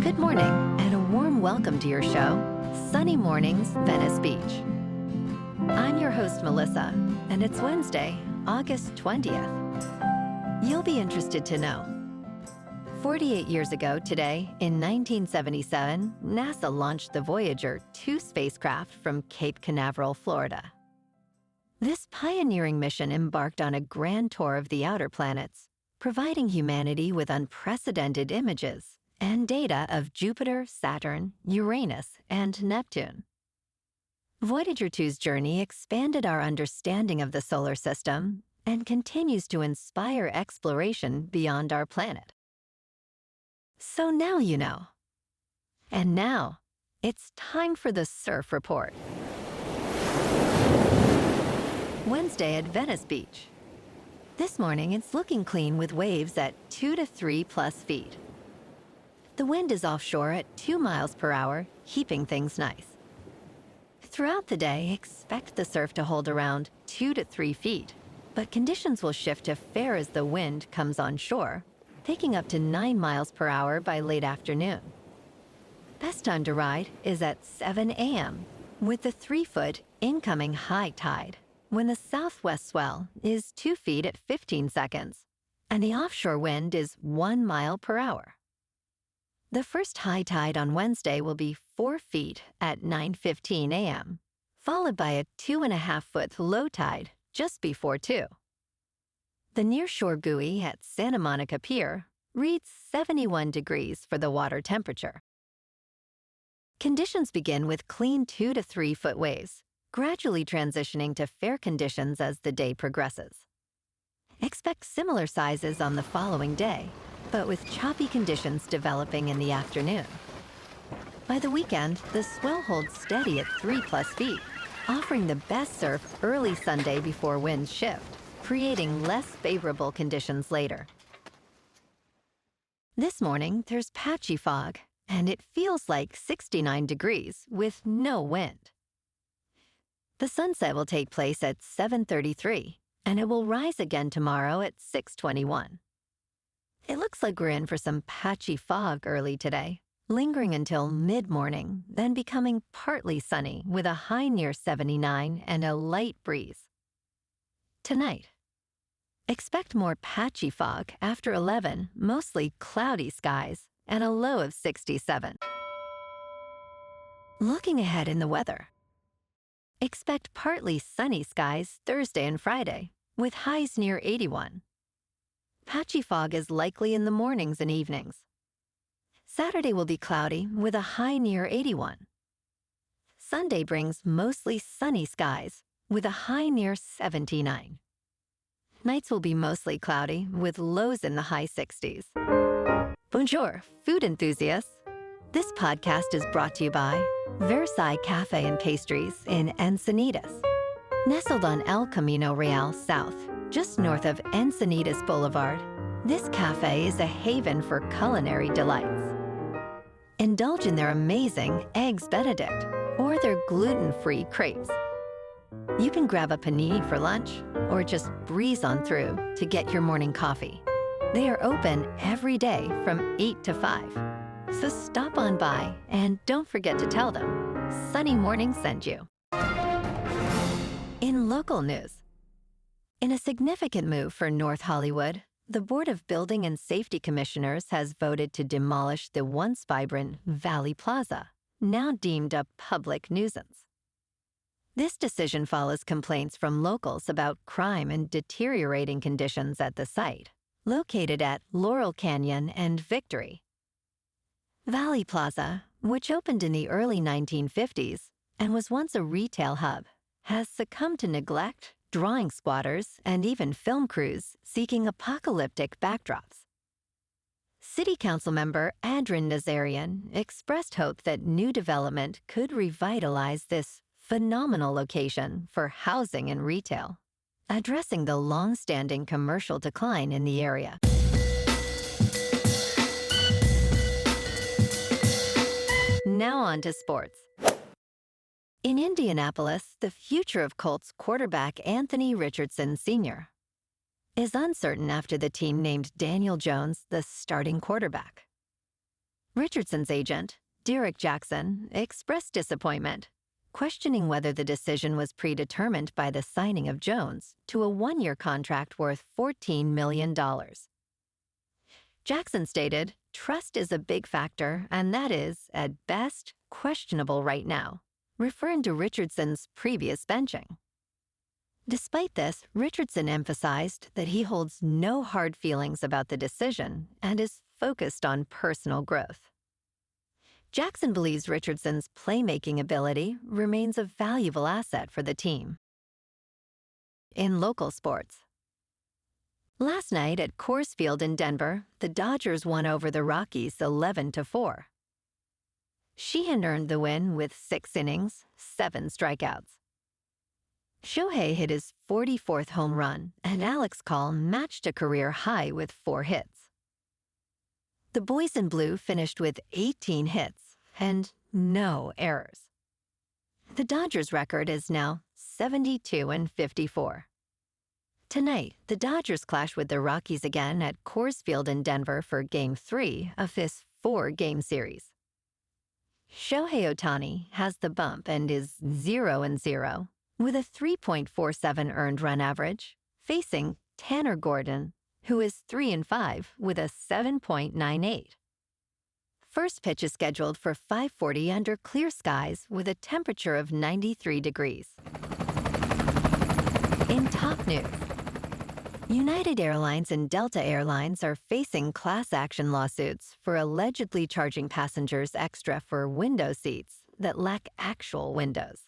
Good morning, and a warm welcome to your show, Sunny Mornings, Venice Beach. I'm your host, Melissa, and it's Wednesday, August 20th. You'll be interested to know. 48 years ago today, in 1977, NASA launched the Voyager 2 spacecraft from Cape Canaveral, Florida. This pioneering mission embarked on a grand tour of the outer planets, providing humanity with unprecedented images and data of Jupiter, Saturn, Uranus, and Neptune. Voyager 2's journey expanded our understanding of the solar system and continues to inspire exploration beyond our planet. So now you know. And now, it's time for the Surf Report. Wednesday at Venice Beach. This morning, it's looking clean with waves at 2 to 3 plus feet. The wind is offshore at 2 miles per hour, keeping things nice. Throughout the day, expect the surf to hold around 2 to 3 feet, but conditions will shift to fair as the wind comes on shore, taking up to 9 miles per hour by late afternoon. Best time to ride is at 7 a.m., with the 3-foot incoming high tide, when the southwest swell is 2 feet at 15 seconds, and the offshore wind is 1 mile per hour. The first high tide on Wednesday will be 4 feet at 9:15 a.m., followed by a 2.5-foot low tide just before 2. The nearshore buoy at Santa Monica Pier reads 71 degrees for the water temperature. Conditions begin with clean 2 to 3 foot waves, gradually transitioning to fair conditions as the day progresses. Expect similar sizes on the following day, but with choppy conditions developing in the afternoon. By the weekend, the swell holds steady at 3 plus feet, offering the best surf early Sunday before winds shift, creating less favorable conditions later. This morning, there's patchy fog, and it feels like 69 degrees with no wind. The sunset will take place at 7:33, and it will rise again tomorrow at 6:21. It looks like we're in for some patchy fog early today, lingering until mid-morning, then becoming partly sunny with a high near 79 and a light breeze. Tonight, expect more patchy fog after 11, mostly cloudy skies, and a low of 67. Looking ahead in the weather, expect partly sunny skies Thursday and Friday, with highs near 81. Patchy fog is likely in the mornings and evenings. Saturday will be cloudy with a high near 81. Sunday brings mostly sunny skies with a high near 79. Nights will be mostly cloudy with lows in the high 60s. Bonjour, food enthusiasts. This podcast is brought to you by Versailles Cafe and Pastries in Encinitas. Nestled on El Camino Real South, just north of Encinitas Boulevard, this cafe is a haven for culinary delights. Indulge in their amazing Eggs Benedict or their gluten-free crepes. You can grab a panini for lunch or just breeze on through to get your morning coffee. They are open every day from 8 to 5. So stop on by and don't forget to tell them Sunny Morning sent you. In local news, in a significant move for North Hollywood, the Board of Building and Safety Commissioners has voted to demolish the once vibrant Valley Plaza, now deemed a public nuisance. This decision follows complaints from locals about crime and deteriorating conditions at the site, located at Laurel Canyon and Victory. Valley Plaza, which opened in the early 1950s and was once a retail hub, has succumbed to neglect, drawing squatters, and even film crews seeking apocalyptic backdrops. City Council member Adrian Nazarian expressed hope that new development could revitalize this phenomenal location for housing and retail, addressing the long-standing commercial decline in the area. Now on to sports. In Indianapolis, the future of Colts quarterback Anthony Richardson Sr. is uncertain after the team named Daniel Jones the starting quarterback. Richardson's agent, Derek Jackson, expressed disappointment, questioning whether the decision was predetermined by the signing of Jones to a one-year contract worth $14 million. Jackson stated, "Trust is a big factor, and that is, at best, questionable right now," referring to Richardson's previous benching. Despite this, Richardson emphasized that he holds no hard feelings about the decision and is focused on personal growth. Jackson believes Richardson's playmaking ability remains a valuable asset for the team. In local sports, last night at Coors Field in Denver, the Dodgers won over the Rockies 11-4. Sheehan earned the win with 6 innings, 7 strikeouts. Shohei hit his 44th home run, and Alex Call matched a career high with 4 hits. The boys in blue finished with 18 hits and no errors. The Dodgers' record is now 72-54. Tonight, the Dodgers clash with the Rockies again at Coors Field in Denver for Game 3 of this 4-game series. Shohei Ohtani has the bump and is 0-0 with a 3.47 earned run average, facing Tanner Gordon, who is 3-5 with a 7.98. First pitch is scheduled for 5:40 under clear skies with a temperature of 93 degrees. In top news, United Airlines and Delta Airlines are facing class action lawsuits for allegedly charging passengers extra for window seats that lack actual windows.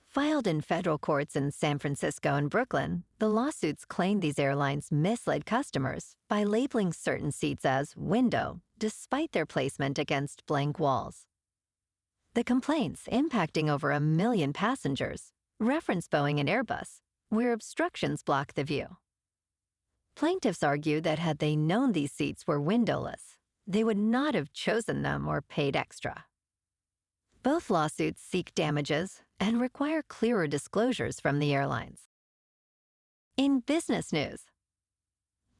Filed in federal courts in San Francisco and Brooklyn, the lawsuits claim these airlines misled customers by labeling certain seats as window despite their placement against blank walls. The complaints, impacting over 1 million passengers, reference Boeing and Airbus, where obstructions block the view. Plaintiffs argue that had they known these seats were windowless, they would not have chosen them or paid extra. Both lawsuits seek damages and require clearer disclosures from the airlines. In business news,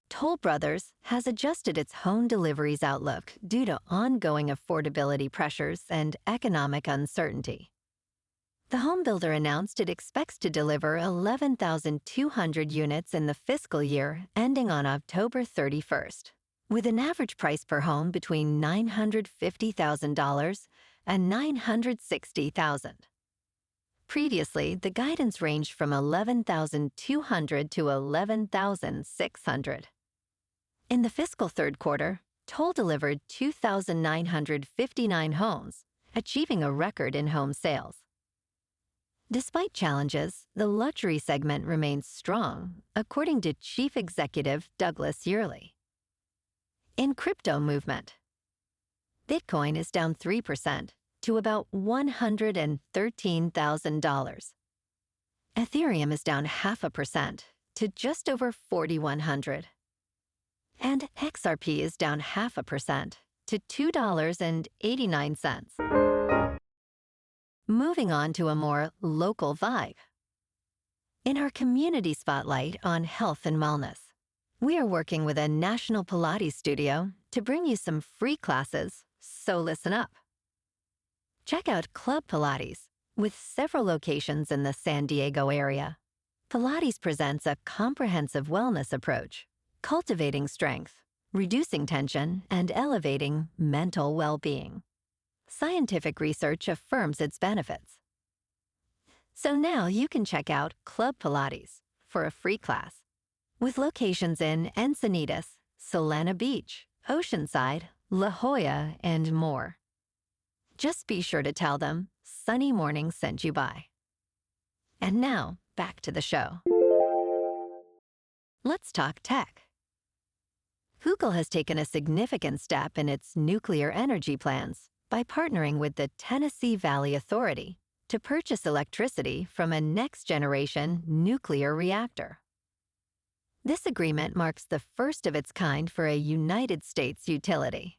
Toll Brothers has adjusted its home deliveries outlook due to ongoing affordability pressures and economic uncertainty. The home builder announced it expects to deliver 11,200 units in the fiscal year ending on October 31st, with an average price per home between $950,000 and $960,000. Previously, the guidance ranged from 11,200 to 11,600. In the fiscal third quarter, Toll delivered 2,959 homes, achieving a record in home sales. Despite challenges, the luxury segment remains strong, according to Chief Executive Douglas Yearley. In crypto movement, Bitcoin is down 3% to about $113,000. Ethereum is down 0.5% to just over 4,100. And XRP is down 0.5% to $2.89. Moving on to a more local vibe. In our community spotlight on health and wellness, we are working with a national Pilates studio to bring you some free classes, so listen up. Check out Club Pilates, with several locations in the San Diego area. Pilates presents a comprehensive wellness approach, cultivating strength, reducing tension, and elevating mental well-being. Scientific research affirms its benefits. So now you can check out Club Pilates for a free class, with locations in Encinitas, Solana Beach, Oceanside, La Jolla, and more. Just be sure to tell them Sunny Morning sent you by. And now, back to the show. Let's talk tech. Google has taken a significant step in its nuclear energy plans by partnering with the Tennessee Valley Authority to purchase electricity from a next-generation nuclear reactor. This agreement marks the first of its kind for a United States utility.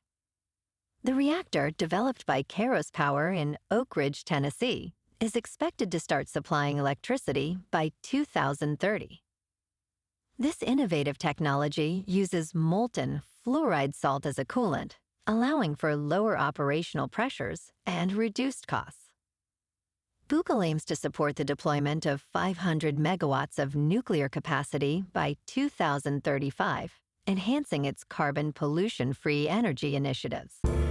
The reactor, developed by Kairos Power in Oak Ridge, Tennessee, is expected to start supplying electricity by 2030. This innovative technology uses molten fluoride salt as a coolant, allowing for lower operational pressures and reduced costs. Google aims to support the deployment of 500 megawatts of nuclear capacity by 2035, enhancing its carbon pollution-free energy initiatives. And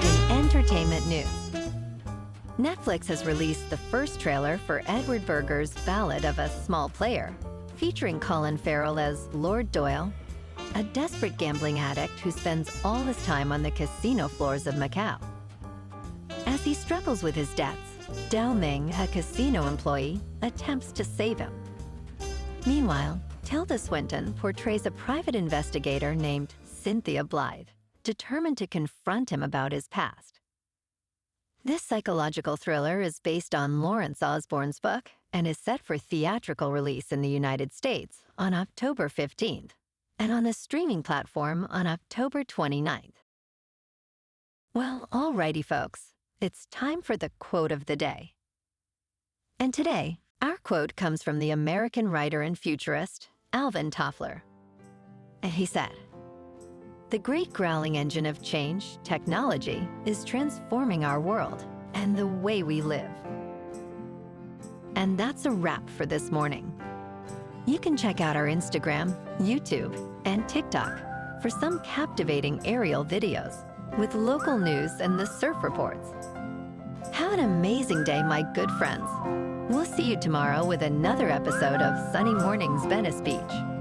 in entertainment news, Netflix has released the first trailer for Edward Berger's Ballad of a Small Player, featuring Colin Farrell as Lord Doyle, a desperate gambling addict who spends all his time on the casino floors of Macau. As he struggles with his debts, Dao Ming, a casino employee, attempts to save him. Meanwhile, Tilda Swinton portrays a private investigator named Cynthia Blythe, determined to confront him about his past. This psychological thriller is based on Lawrence Osborne's book and is set for theatrical release in the United States on October 15th and on the streaming platform on October 29th. Well, alrighty, folks. It's time for the quote of the day. And today, our quote comes from the American writer and futurist, Alvin Toffler. And he said, "The great growling engine of change, technology, is transforming our world and the way we live." And that's a wrap for this morning. You can check out our Instagram, YouTube, and TikTok for some captivating aerial videos with local news and the surf reports. Have an amazing day, my good friends. We'll see you tomorrow with another episode of Sunny Mornings Venice Beach.